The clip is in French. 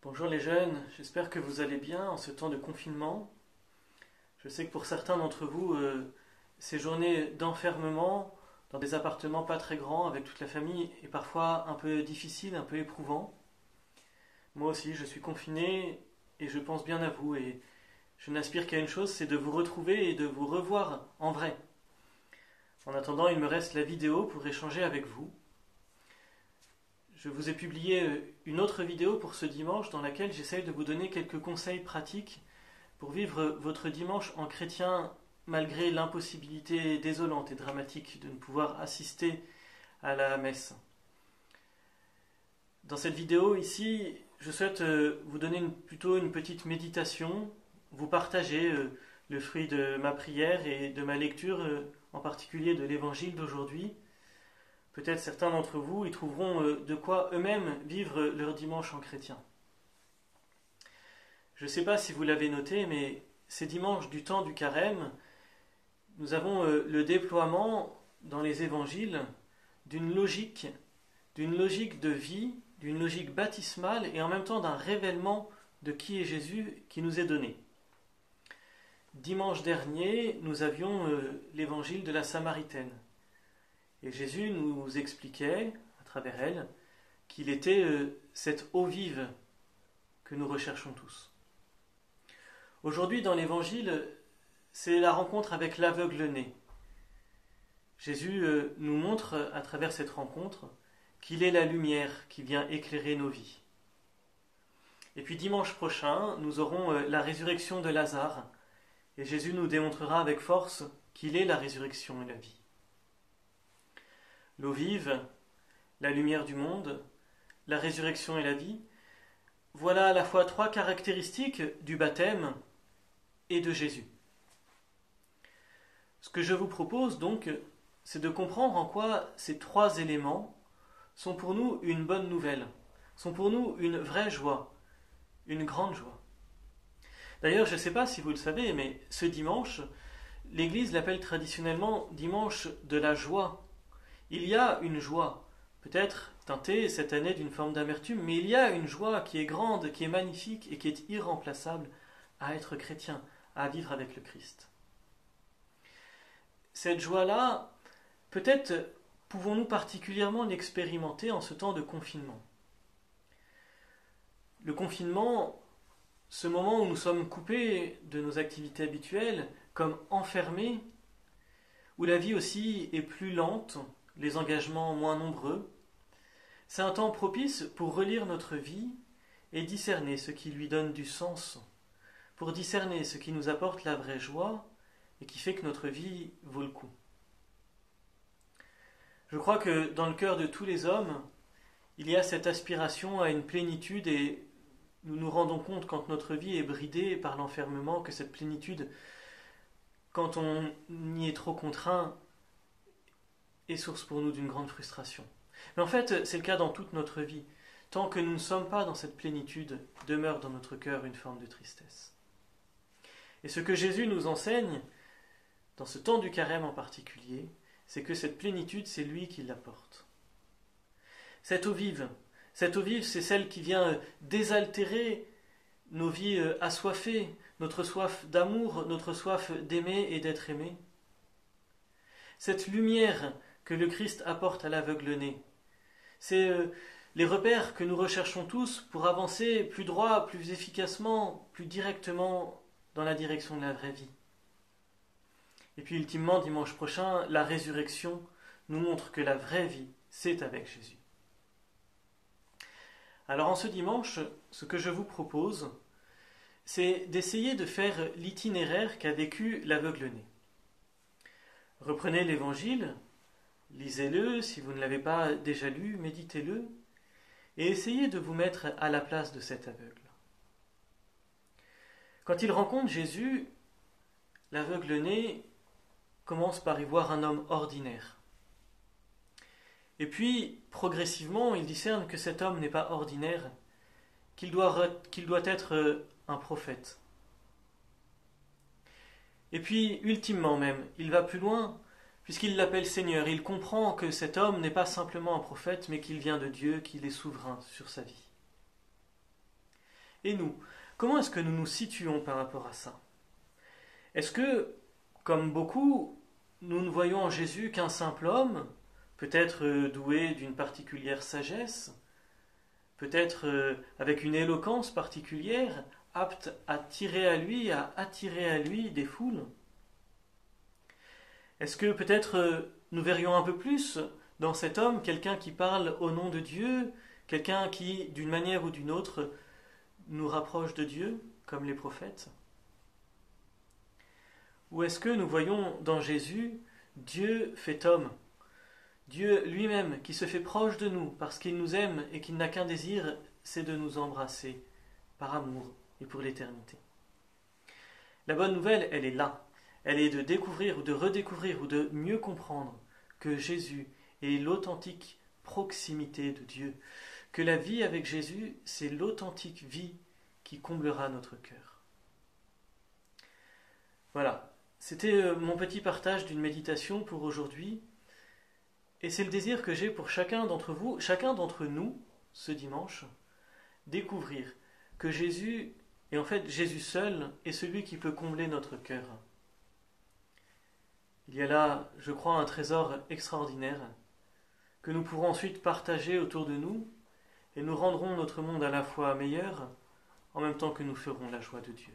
Bonjour les jeunes, j'espère que vous allez bien en ce temps de confinement. Je sais que pour certains d'entre vous, ces journées d'enfermement dans des appartements pas très grands avec toute la famille est parfois un peu difficile, un peu éprouvant. Moi aussi, je suis confiné et je pense bien à vous et je n'aspire qu'à une chose, c'est de vous retrouver et de vous revoir en vrai. En attendant, il me reste la vidéo pour échanger avec vous. Je vous ai publié une autre vidéo pour ce dimanche dans laquelle j'essaye de vous donner quelques conseils pratiques pour vivre votre dimanche en chrétien malgré l'impossibilité désolante et dramatique de ne pouvoir assister à la messe. Dans cette vidéo ici, je souhaite vous donner plutôt une petite méditation, vous partager le fruit de ma prière et de ma lecture, en particulier de l'évangile d'aujourd'hui. Peut-être certains d'entre vous y trouveront de quoi eux-mêmes vivre leur dimanche en chrétien. Je ne sais pas si vous l'avez noté, mais ces dimanches du temps du carême, nous avons le déploiement dans les évangiles d'une logique de vie, d'une logique baptismale et en même temps d'un révèlement de qui est Jésus qui nous est donné. Dimanche dernier, nous avions l'évangile de la Samaritaine. Et Jésus nous expliquait, à travers elle, qu'il était cette eau vive que nous recherchons tous. Aujourd'hui, dans l'Évangile, c'est la rencontre avec l'aveugle-né. Jésus nous montre, à travers cette rencontre, qu'il est la lumière qui vient éclairer nos vies. Et puis dimanche prochain, nous aurons la résurrection de Lazare, et Jésus nous démontrera avec force qu'il est la résurrection et la vie. L'eau vive, la lumière du monde, la résurrection et la vie, voilà à la fois trois caractéristiques du baptême et de Jésus. Ce que je vous propose donc, c'est de comprendre en quoi ces trois éléments sont pour nous une bonne nouvelle, sont pour nous une vraie joie, une grande joie. D'ailleurs, je ne sais pas si vous le savez, mais ce dimanche, l'Église l'appelle traditionnellement dimanche de la joie. Il y a une joie, peut-être teintée cette année d'une forme d'amertume, mais il y a une joie qui est grande, qui est magnifique et qui est irremplaçable à être chrétien, à vivre avec le Christ. Cette joie-là, peut-être pouvons-nous particulièrement l'expérimenter en ce temps de confinement. Le confinement, ce moment où nous sommes coupés de nos activités habituelles, comme enfermés, où la vie aussi est plus lente, les engagements moins nombreux, c'est un temps propice pour relire notre vie et discerner ce qui lui donne du sens, pour discerner ce qui nous apporte la vraie joie et qui fait que notre vie vaut le coup. Je crois que dans le cœur de tous les hommes, il y a cette aspiration à une plénitude et nous nous rendons compte quand notre vie est bridée par l'enfermement que cette plénitude, quand on y est trop contraint, est source pour nous d'une grande frustration. Mais en fait, c'est le cas dans toute notre vie. Tant que nous ne sommes pas dans cette plénitude, demeure dans notre cœur une forme de tristesse. Et ce que Jésus nous enseigne, dans ce temps du carême en particulier, c'est que cette plénitude, c'est lui qui l'apporte. Cette eau vive, c'est celle qui vient désaltérer nos vies assoiffées, notre soif d'amour, notre soif d'aimer et d'être aimé. Cette lumière que le Christ apporte à l'aveugle-né, c'est les repères que nous recherchons tous pour avancer plus droit, plus efficacement, plus directement dans la direction de la vraie vie. Et puis ultimement, dimanche prochain, la résurrection nous montre que la vraie vie, c'est avec Jésus. Alors en ce dimanche, ce que je vous propose, c'est d'essayer de faire l'itinéraire qu'a vécu l'aveugle-né. Reprenez l'Évangile, lisez-le, si vous ne l'avez pas déjà lu, méditez-le, et essayez de vous mettre à la place de cet aveugle. Quand il rencontre Jésus, l'aveugle-né commence par y voir un homme ordinaire. Et puis, progressivement, il discerne que cet homme n'est pas ordinaire, qu'il doit être un prophète. Et puis, ultimement même, il va plus loin, puisqu'il l'appelle Seigneur. Il comprend que cet homme n'est pas simplement un prophète, mais qu'il vient de Dieu, qu'il est souverain sur sa vie. Et nous, comment est-ce que nous nous situons par rapport à ça? Est-ce que, comme beaucoup, nous ne voyons en Jésus qu'un simple homme, peut-être doué d'une particulière sagesse, peut-être avec une éloquence particulière, apte à tirer à lui, à attirer à lui des foules? Est-ce que peut-être nous verrions un peu plus dans cet homme quelqu'un qui parle au nom de Dieu, quelqu'un qui, d'une manière ou d'une autre, nous rapproche de Dieu, comme les prophètes? Ou est-ce que nous voyons dans Jésus Dieu fait homme, Dieu lui-même qui se fait proche de nous parce qu'il nous aime et qu'il n'a qu'un désir, c'est de nous embrasser par amour et pour l'éternité? La bonne nouvelle, elle est là. Elle est de découvrir ou de redécouvrir ou de mieux comprendre que Jésus est l'authentique proximité de Dieu, que la vie avec Jésus, c'est l'authentique vie qui comblera notre cœur. Voilà, c'était mon petit partage d'une méditation pour aujourd'hui, et c'est le désir que j'ai pour chacun d'entre vous, chacun d'entre nous, ce dimanche, découvrir que Jésus, et en fait Jésus seul, est celui qui peut combler notre cœur. Il y a là, je crois, un trésor extraordinaire que nous pourrons ensuite partager autour de nous, et nous rendrons notre monde à la fois meilleur, en même temps que nous ferons la joie de Dieu.